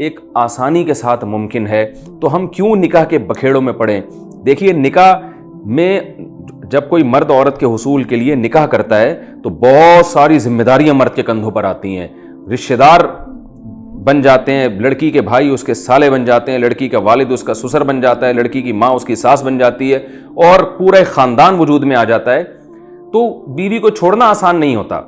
ایک آسانی کے ساتھ ممکن ہے، تو ہم کیوں نکاح کے بکھیڑوں میں پڑیں؟ دیکھیے، نکاح میں جب کوئی مرد عورت کے حصول کے لیے نکاح کرتا ہے تو بہت ساری ذمہ داریاں مرد کے کندھوں پر آتی ہیں۔ رشتہ دار بن جاتے ہیں، لڑکی کے بھائی اس کے سالے بن جاتے ہیں، لڑکی کا والد اس کا سسر بن جاتا ہے، لڑکی کی ماں اس کی ساس بن جاتی ہے، اور پورا ایک خاندان وجود میں آ جاتا ہے۔ تو بیوی کو چھوڑنا آسان نہیں ہوتا،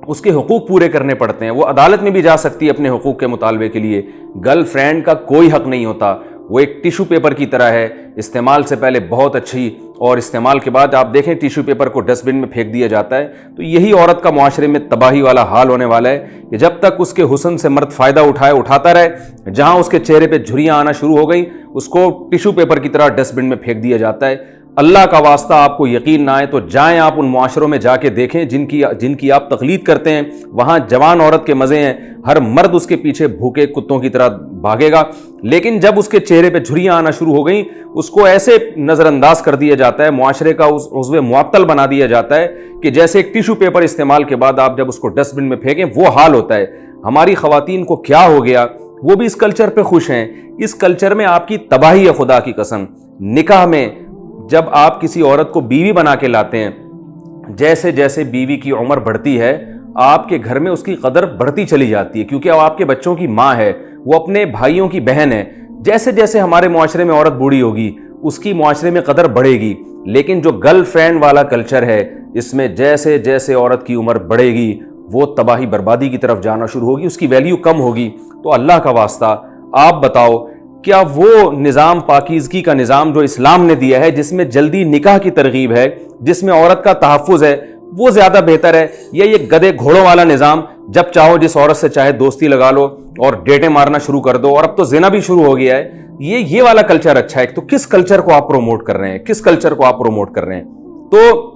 اس کے حقوق پورے کرنے پڑتے ہیں۔ وہ عدالت میں بھی جا سکتی ہے اپنے حقوق کے مطالبے کے لیے۔ گرل فرینڈ کا کوئی حق نہیں ہوتا، وہ ایک ٹیشو پیپر کی طرح ہے، استعمال سے پہلے بہت اچھی، اور استعمال کے بعد آپ دیکھیں ٹیشو پیپر کو ڈسٹ بن میں پھینک دیا جاتا ہے۔ تو یہی عورت کا معاشرے میں تباہی والا حال ہونے والا ہے کہ جب تک اس کے حسن سے مرد فائدہ اٹھاتا رہے، جہاں اس کے چہرے پہ جھریاں آنا شروع ہو گئیں، اس کو ٹیشو پیپر کی طرح ڈسٹ بن میں پھینک دیا جاتا ہے۔ اللہ کا واسطہ آپ کو یقین نہ آئے تو جائیں آپ ان معاشروں میں جا کے دیکھیں جن کی آپ تقلید کرتے ہیں، وہاں جوان عورت کے مزے ہیں، ہر مرد اس کے پیچھے بھوکے کتوں کی طرح بھاگے گا، لیکن جب اس کے چہرے پہ جھریاں آنا شروع ہو گئیں، اس کو ایسے نظر انداز کر دیا جاتا ہے، معاشرے کا عضو معطل بنا دیا جاتا ہے کہ جیسے ایک ٹیشو پیپر استعمال کے بعد آپ جب اس کو ڈسٹ بن میں پھینکیں وہ حال ہوتا ہے۔ ہماری خواتین کو کیا ہو گیا؟ وہ بھی اس کلچر پہ خوش ہیں۔ اس کلچر میں آپ کی تباہی ہے، خدا کی قسم۔ نکاح میں جب آپ کسی عورت کو بیوی بنا کے لاتے ہیں، جیسے جیسے بیوی کی عمر بڑھتی ہے آپ کے گھر میں اس کی قدر بڑھتی چلی جاتی ہے، کیونکہ اب آپ کے بچوں کی ماں ہے، وہ اپنے بھائیوں کی بہن ہے۔ جیسے جیسے ہمارے معاشرے میں عورت بوڑھی ہوگی اس کی معاشرے میں قدر بڑھے گی، لیکن جو گرل فرینڈ والا کلچر ہے اس میں جیسے جیسے عورت کی عمر بڑھے گی وہ تباہی بربادی کی طرف جانا شروع ہوگی، اس کی ویلیو کم ہوگی۔ تو اللہ کا واسطہ آپ بتاؤ، کیا وہ نظام پاکیزگی کا نظام جو اسلام نے دیا ہے، جس میں جلدی نکاح کی ترغیب ہے، جس میں عورت کا تحفظ ہے، وہ زیادہ بہتر ہے، یا یہ گدھے گھوڑوں والا نظام جب چاہو جس عورت سے چاہے دوستی لگا لو اور ڈیٹیں مارنا شروع کر دو، اور اب تو زنا بھی شروع ہو گیا ہے؟ یہ والا کلچر اچھا ہے؟ تو کس کلچر کو آپ پروموٹ کر رہے ہیں؟ کس کلچر کو آپ پروموٹ کر رہے ہیں؟ تو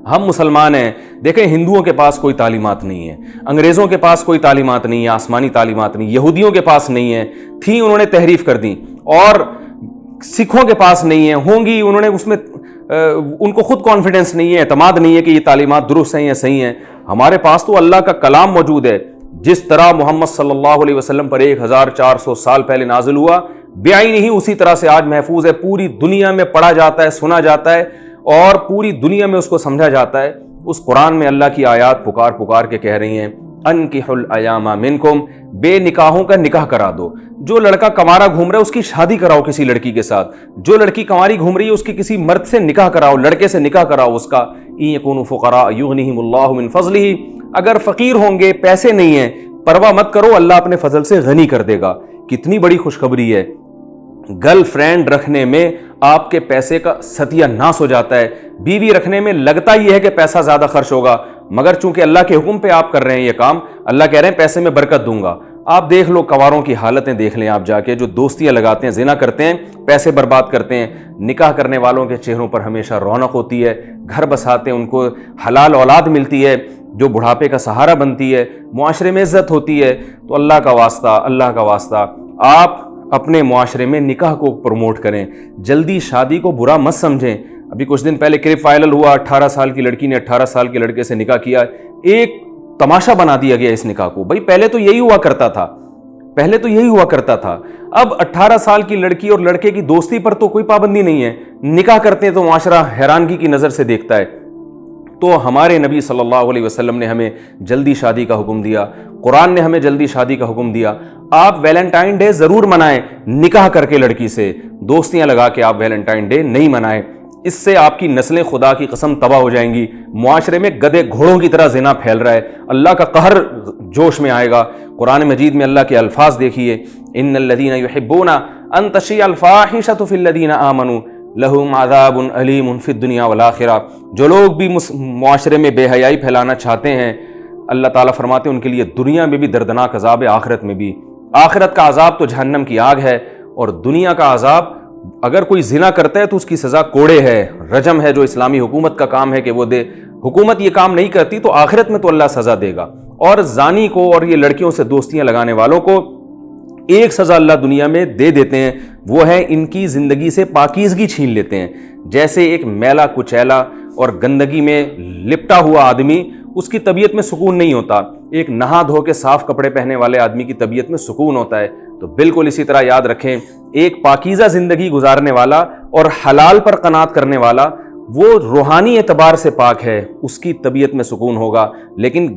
ہم مسلمان ہیں، دیکھیں ہندوؤں کے پاس کوئی تعلیمات نہیں ہے، انگریزوں کے پاس کوئی تعلیمات نہیں ہے، آسمانی تعلیمات نہیں، یہودیوں کے پاس نہیں ہے، تھیں انہوں نے تحریف کر دی، اور سکھوں کے پاس نہیں ہے، ہوں گی انہوں نے اس میں ان کو خود کانفیڈنس نہیں ہے، اعتماد نہیں ہے کہ یہ تعلیمات درست ہیں یا صحیح ہیں۔ ہمارے پاس تو اللہ کا کلام موجود ہے، جس طرح محمد صلی اللہ علیہ وسلم پر 1400 سال پہلے نازل ہوا، بعین ہی اسی طرح سے آج محفوظ ہے، پوری دنیا میں پڑھا جاتا ہے، سنا جاتا ہے، اور پوری دنیا میں اس کو سمجھا جاتا ہے۔ اس قرآن میں اللہ کی آیات پکار کے کہہ رہی ہیں، انکحوا الایام منکم، بے نکاحوں کا نکاح کرا دو۔ جو لڑکا کنوارا گھوم رہا ہے اس کی شادی کراؤ کسی لڑکی کے ساتھ، جو لڑکی کنواری گھوم رہی ہے اس کی کسی مرد سے نکاح کراؤ، لڑکے سے نکاح کراؤ اس کا۔ ان یکونوا فقراء یغنیہم اللہ من فضلہ، اگر فقیر ہوں گے، پیسے نہیں ہیں، پرواہ مت کرو، اللہ اپنے فضل سے غنی کر دے گا۔ کتنی بڑی خوشخبری ہے! گرل فرینڈ رکھنے میں آپ کے پیسے کا ستیہ ناس ہو جاتا ہے، بیوی رکھنے میں لگتا یہ ہے کہ پیسہ زیادہ خرچ ہوگا، مگر چونکہ اللہ کے حکم پہ آپ کر رہے ہیں یہ کام، اللہ کہہ رہے ہیں پیسے میں برکت دوں گا۔ آپ دیکھ لو کنواروں کی حالتیں دیکھ لیں آپ جا کے، جو دوستیاں لگاتے ہیں، زنا کرتے ہیں، پیسے برباد کرتے ہیں۔ نکاح کرنے والوں کے چہروں پر ہمیشہ رونق ہوتی ہے، گھر بساتے ہیں، ان کو حلال اولاد ملتی ہے جو بڑھاپے کا سہارا بنتی ہے، معاشرے میں عزت ہوتی ہے۔ تو اللہ کا واسطہ آپ اپنے معاشرے میں نکاح کو پروموٹ کریں، جلدی شادی کو برا مت سمجھیں۔ ابھی کچھ دن پہلے کلپ وائرل ہوا، 18 سال کی لڑکی نے 18 سال کے لڑکے سے نکاح کیا، ایک تماشا بنا دیا گیا اس نکاح کو۔ بھائی پہلے تو یہی ہوا کرتا تھا، اب 18 سال کی لڑکی اور لڑکے کی دوستی پر تو کوئی پابندی نہیں ہے، نکاح کرتے ہیں تو معاشرہ حیرانگی کی نظر سے دیکھتا ہے۔ تو ہمارے نبی صلی اللہ علیہ وسلم نے ہمیں جلدی شادی کا حکم دیا، قرآن نے ہمیں جلدی شادی کا حکم دیا۔ آپ ویلنٹائن ڈے ضرور منائیں، نکاح کر کے لڑکی سے، دوستیاں لگا کے آپ ویلنٹائن ڈے نہیں منائیں، اس سے آپ کی نسلیں خدا کی قسم تباہ ہو جائیں گی۔ معاشرے میں گدھے گھوڑوں کی طرح زنا پھیل رہا ہے، اللہ کا قہر جوش میں آئے گا۔ قرآن مجید میں اللہ کے الفاظ دیکھیے، ان الذین یحبون ان تشیع الفاحشۃ فی الذین آمنوا لہم عذاب علیم فی الدنیا والآخرہ۔ جو لوگ بھی معاشرے میں بے حیائی پھیلانا چاہتے ہیں، اللہ تعالیٰ فرماتے ہیں ان کے لیے دنیا میں بھی دردناک عذاب ہے، آخرت میں بھی۔ آخرت کا عذاب تو جہنم کی آگ ہے، اور دنیا کا عذاب اگر کوئی زنا کرتا ہے تو اس کی سزا کوڑے ہے، رجم ہے، جو اسلامی حکومت کا کام ہے کہ وہ دے۔ حکومت یہ کام نہیں کرتی تو آخرت میں تو اللہ سزا دے گا۔ اور زانی کو اور یہ لڑکیوں سے دوستیاں لگانے والوں کو ایک سزا اللہ دنیا میں دے دیتے ہیں، وہ ہے ان کی زندگی سے پاکیزگی چھین لیتے ہیں۔ جیسے ایک میلا کچیلا اور گندگی میں لپٹا ہوا آدمی، اس کی طبیعت میں سکون نہیں ہوتا، ایک نہا دھو کے صاف کپڑے پہنے والے آدمی کی طبیعت میں سکون ہوتا ہے۔ تو بالکل اسی طرح یاد رکھیں، ایک پاکیزہ زندگی گزارنے والا اور حلال پر قناعت کرنے والا وہ روحانی اعتبار سے پاک ہے، اس کی طبیعت میں سکون ہوگا، لیکن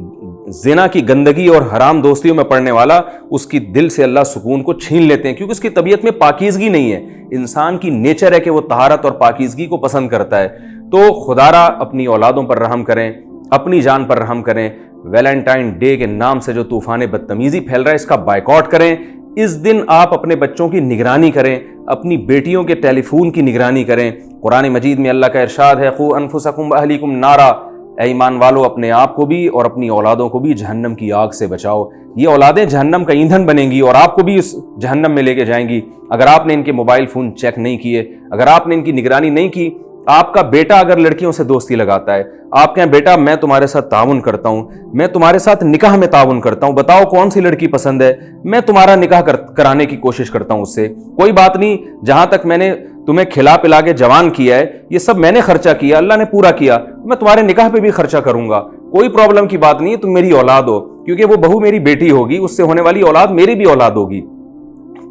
زنا کی گندگی اور حرام دوستیوں میں پڑنے والا، اس کی دل سے اللہ سکون کو چھین لیتے ہیں، کیونکہ اس کی طبیعت میں پاکیزگی نہیں ہے۔ انسان کی نیچر ہے کہ وہ طہارت اور پاکیزگی کو پسند کرتا ہے۔ تو خدارا اپنی اولادوں پر رحم کریں، اپنی جان پر رحم کریں۔ ویلنٹائن ڈے کے نام سے جو طوفان بدتمیزی پھیل رہا ہے، اس کا بائیکاٹ کریں۔ اس دن آپ اپنے بچوں کی نگرانی کریں، اپنی بیٹیوں کے ٹیلی فون کی نگرانی کریں۔ قرآن مجید میں اللہ کا ارشاد ہے، قوا انفسکم واہلیکم نارا، اے ایمان والو اپنے آپ کو بھی اور اپنی اولادوں کو بھی جہنم کی آگ سے بچاؤ۔ یہ اولادیں جہنم کا ایندھن بنیں گی اور آپ کو بھی اس جہنم میں لے کے جائیں گی اگر آپ نے ان کے موبائل فون چیک نہیں کیے، اگر آپ نے ان کی نگرانی نہیں کی۔ آپ کا بیٹا اگر لڑکیوں سے دوستی لگاتا ہے، آپ کہیں بیٹا میں تمہارے ساتھ تعاون کرتا ہوں، میں تمہارے ساتھ نکاح میں تعاون کرتا ہوں، بتاؤ کون سی لڑکی پسند ہے، میں تمہارا نکاح کرانے کی کوشش کرتا ہوں اس سے، کوئی بات نہیں، جہاں تک میں نے تمہیں کھلا پلا کے جوان کیا ہے، یہ سب میں نے خرچہ کیا، اللہ نے پورا کیا، میں تمہارے نکاح پہ بھی خرچہ کروں گا، کوئی پرابلم کی بات نہیں ہے، تم میری اولاد ہو، کیونکہ وہ بہو میری بیٹی ہوگی، اس سے ہونے والی اولاد میری بھی اولاد ہوگی۔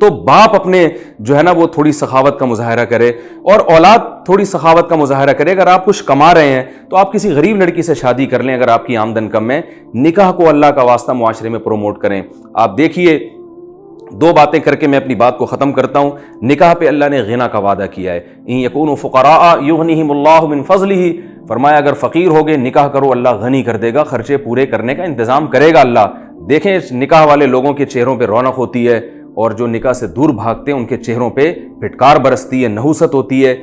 تو باپ اپنے جو ہے نا وہ تھوڑی سخاوت کا مظاہرہ کرے اور اولاد تھوڑی سخاوت کا مظاہرہ کرے۔ اگر آپ کچھ کما رہے ہیں تو آپ کسی غریب لڑکی سے شادی کر لیں، اگر آپ کی آمدن کم ہے، نکاح کو اللہ کا واسطہ معاشرے میں پروموٹ کریں۔ آپ دیکھیے، دو باتیں کر کے میں اپنی بات کو ختم کرتا ہوں۔ نکاح پہ اللہ نے غنا کا وعدہ کیا ہے، ان یکونوا فقراء یغنیہم اللہ من فضلہ، فرمایا اگر فقیر ہوگے نکاح کرو، اللہ غنی کر دے گا، خرچے پورے کرنے کا انتظام کرے گا اللہ۔ دیکھیں نکاح والے لوگوں کے چہروں پہ رونق ہوتی ہے، اور جو نکاح سے دور بھاگتے ہیں ان کے چہروں پہ پھٹکار برستی ہے، نحوست ہوتی ہے،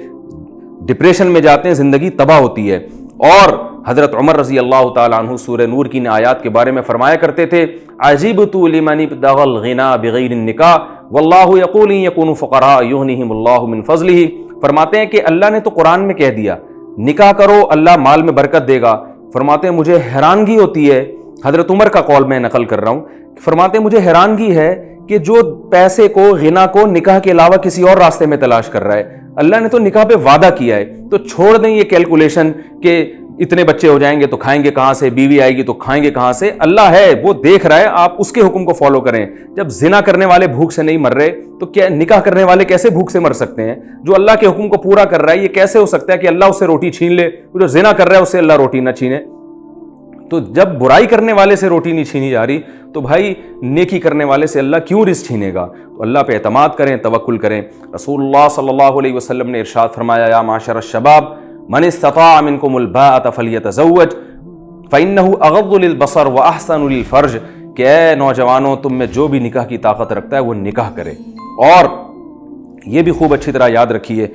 ڈپریشن میں جاتے ہیں، زندگی تباہ ہوتی ہے۔ اور حضرت عمر رضی اللہ تعالیٰ عنہ سورہ نور کی ان آیات کے بارے میں فرمایا کرتے تھے، عجبت لمن ابتغى الغنى بغیر النکاح واللہ یقول ان یکونوا فقراء یغنیہم اللہ من فضلہ۔ فرماتے ہیں کہ اللہ نے تو قرآن میں کہہ دیا نکاح کرو اللہ مال میں برکت دے گا۔ فرماتے ہیں مجھے حیرانگی ہوتی ہے، حضرت عمر کا قول میں نقل کر رہا ہوں، فرماتے ہیں مجھے حیرانگی ہے کہ جو پیسے کو، غنا کو نکاح کے علاوہ کسی اور راستے میں تلاش کر رہا ہے، اللہ نے تو نکاح پہ وعدہ کیا ہے، تو چھوڑ دیں یہ کیلکولیشن کہ اتنے بچے ہو جائیں گے تو کھائیں گے کہاں سے، بیوی آئے گی تو کھائیں گے کہاں سے۔ اللہ ہے، وہ دیکھ رہا ہے، آپ اس کے حکم کو فالو کریں۔ جب زنا کرنے والے بھوک سے نہیں مر رہے تو کیا نکاح کرنے والے کیسے بھوک سے مر سکتے ہیں؟ جو اللہ کے حکم کو پورا کر رہا ہے، یہ کیسے ہو سکتا ہے کہ اللہ اس سے روٹی چھین لے؟ جو زنا کر رہا ہے اس سے اللہ روٹی نہ چھینے۔ تو جب برائی کرنے والے سے روٹی نہیں چھینی جا رہی تو بھائی نیکی کرنے والے سے اللہ کیوں رزق چھینے گا؟ تو اللہ پہ اعتماد کریں، توکل کریں۔ رسول اللہ صلی اللہ علیہ وسلم نے ارشاد فرمایا، یا معاشر الشباب من استطاع منکم الباءۃ فلیتزوج فإنہ اغض للبصر واحسن للفرج، کہ اے نوجوانوں تم میں جو بھی نکاح کی طاقت رکھتا ہے وہ نکاح کرے۔ اور یہ بھی خوب اچھی طرح یاد رکھیے،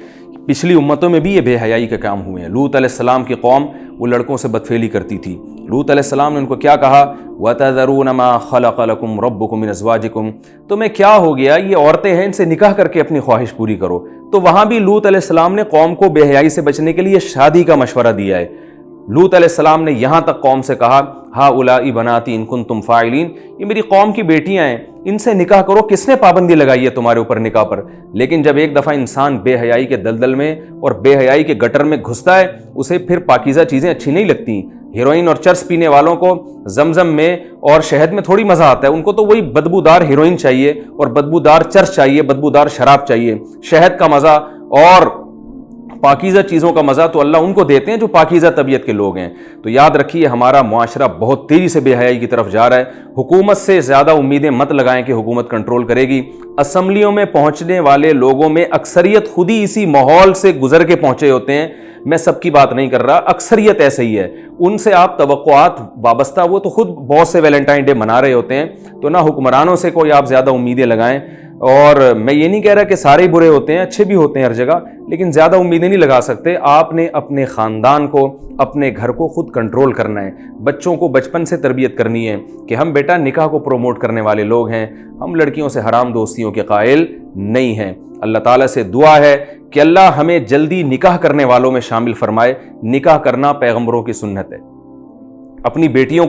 پچھلی امتوں میں بھی یہ بے حیائی کے کام ہوئے ہیں۔ لوط علیہ السلام کی قوم وہ لڑکوں سے بدفعلی کرتی تھی۔ لوط علیہ السلام نے ان کو کیا کہا، وَتَذَرُونَ مَا خَلَقَ لَكُمْ رَبُّكُم مِّنْ أَزْوَاجِكُمْ، تمہیں کیا ہو گیا، یہ عورتیں ہیں، ان سے نکاح کر کے اپنی خواہش پوری کرو۔ تو وہاں بھی لوط علیہ السلام نے قوم کو بے حیائی سے بچنے کے لیے شادی کا مشورہ دیا ہے۔ لوط علیہ السلام نے یہاں تک قوم سے کہا، ہؤلاء بناتی ان کنتم فاعلین، یہ میری قوم کی بیٹیاں ہیں، ان سے نکاح کرو، کس نے پابندی لگائی ہے تمہارے اوپر نکاح پر؟ لیکن جب ایک دفعہ انسان بے حیائی کے دلدل میں اور بے حیائی کے گٹر میں گھستا ہے، اسے پھر پاکیزہ چیزیں اچھی نہیں لگتی۔ ہیروئن اور چرس پینے والوں کو زمزم میں اور شہد میں تھوڑی مزہ آتا ہے، ان کو تو وہی بدبودار ہیروئن چاہیے اور بدبودار چرس چاہیے، بدبودار شراب چاہیے۔ شہد کا مزہ اور پاکیزہ چیزوں کا مزہ تو اللہ ان کو دیتے ہیں جو پاکیزہ طبیعت کے لوگ ہیں۔ تو یاد رکھیے ہمارا معاشرہ بہت تیزی سے بے حیائی کی طرف جا رہا ہے۔ حکومت سے زیادہ امیدیں مت لگائیں کہ حکومت کنٹرول کرے گی۔ اسمبلیوں میں پہنچنے والے لوگوں میں اکثریت خود ہی اسی ماحول سے گزر کے پہنچے ہوتے ہیں۔ میں سب کی بات نہیں کر رہا، اکثریت ایسے ہی ہے۔ ان سے آپ توقعات وابستہ، وہ تو خود بہت سے ویلنٹائن ڈے منا رہے ہوتے ہیں، تو نہ حکمرانوں سے کوئی آپ زیادہ امیدیں لگائیں۔ اور میں یہ نہیں کہہ رہا کہ سارے برے ہوتے ہیں، اچھے بھی ہوتے ہیں ہر جگہ، لیکن زیادہ امیدیں نہیں لگا سکتے۔ آپ نے اپنے خاندان کو، اپنے گھر کو خود کنٹرول کرنا ہے۔ بچوں کو بچپن سے تربیت کرنی ہے کہ ہم بیٹا نکاح کو پروموٹ کرنے والے لوگ ہیں، ہم لڑکیوں سے حرام دوستیوں کے قائل نہیں ہیں۔ اللہ تعالیٰ سے دعا ہے کہ اللہ ہمیں جلدی نکاح کرنے والوں میں شامل فرمائے۔ نکاح کرنا پیغمبروں کی سنت ہے۔ اپنی بیٹیوں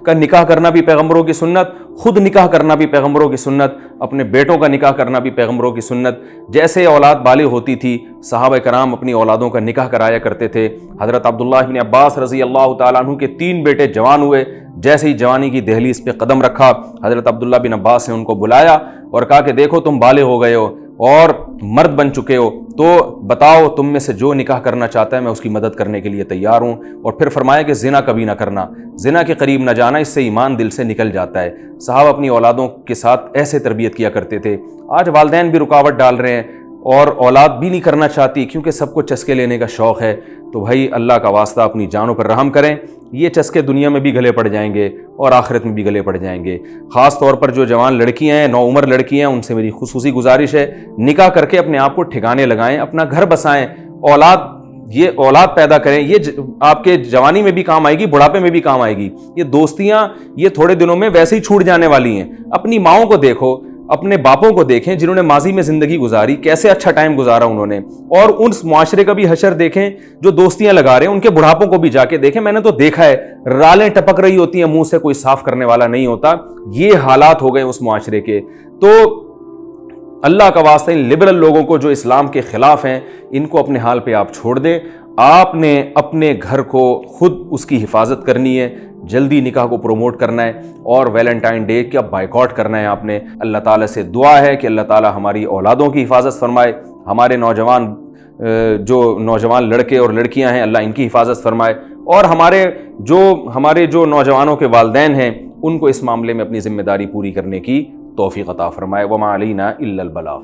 کا نکاح کرنا بھی پیغمبروں کی سنت، خود نکاح کرنا بھی پیغمبروں کی سنت، اپنے بیٹوں کا نکاح کرنا بھی پیغمبروں کی سنت۔ جیسے اولاد بالغ ہوتی تھی صحابہ کرام اپنی اولادوں کا نکاح کرایا کرتے تھے۔ حضرت عبداللہ بن عباس رضی اللہ تعالیٰ عنہ کے 3 بیٹے جوان ہوئے، جیسے ہی جوانی کی دہلیز پہ قدم رکھا حضرت عبداللہ بن عباس نے ان کو بلایا اور کہا کہ دیکھو تم بالغ ہو گئے ہو اور مرد بن چکے ہو، تو بتاؤ تم میں سے جو نکاح کرنا چاہتا ہے میں اس کی مدد کرنے کے لیے تیار ہوں۔ اور پھر فرمایا کہ زنا کبھی نہ کرنا، زنا کے قریب نہ جانا، اس سے ایمان دل سے نکل جاتا ہے۔ صحابہ اپنی اولادوں کے ساتھ ایسے تربیت کیا کرتے تھے۔ آج والدین بھی رکاوٹ ڈال رہے ہیں اور اولاد بھی نہیں کرنا چاہتی کیونکہ سب کو چسکے لینے کا شوق ہے۔ تو بھائی اللہ کا واسطہ اپنی جانوں پر رحم کریں، یہ چسکے دنیا میں بھی گلے پڑ جائیں گے اور آخرت میں بھی گلے پڑ جائیں گے۔ خاص طور پر جو جوان لڑکیاں ہیں، نوعمر لڑکیاں ہیں، ان سے میری خصوصی گزارش ہے نکاح کر کے اپنے آپ کو ٹھکانے لگائیں، اپنا گھر بسائیں، اولاد پیدا کریں۔ یہ آپ کے جوانی میں بھی کام آئے گی، بڑھاپے میں بھی کام آئے گی۔ یہ دوستیاں یہ تھوڑے دنوں میں ویسے ہی چھوٹ جانے والی ہیں۔ اپنی ماؤں کو دیکھو، اپنے باپوں کو دیکھیں جنہوں نے ماضی میں زندگی گزاری، کیسے اچھا ٹائم گزارا انہوں نے، اور اس معاشرے کا بھی حشر دیکھیں جو دوستیاں لگا رہے ہیں، ان کے بڑھاپوں کو بھی جا کے دیکھیں۔ میں نے تو دیکھا ہے رالیں ٹپک رہی ہوتی ہیں، منہ سے کوئی صاف کرنے والا نہیں ہوتا۔ یہ حالات ہو گئے اس معاشرے کے۔ تو اللہ کا واسطہ ان لبرل لوگوں کو جو اسلام کے خلاف ہیں ان کو اپنے حال پہ آپ چھوڑ دیں۔ آپ نے اپنے گھر کو خود اس کی حفاظت کرنی ہے، جلدی نکاح کو پروموٹ کرنا ہے اور ویلنٹائن ڈے کا بائیکاٹ کرنا ہے آپ نے۔ اللہ تعالیٰ سے دعا ہے کہ اللہ تعالیٰ ہماری اولادوں کی حفاظت فرمائے، ہمارے نوجوان لڑکے اور لڑکیاں ہیں اللہ ان کی حفاظت فرمائے، اور ہمارے جو نوجوانوں کے والدین ہیں ان کو اس معاملے میں اپنی ذمہ داری پوری کرنے کی توفیق عطا فرمائے۔ وما علینا الا البلاغ۔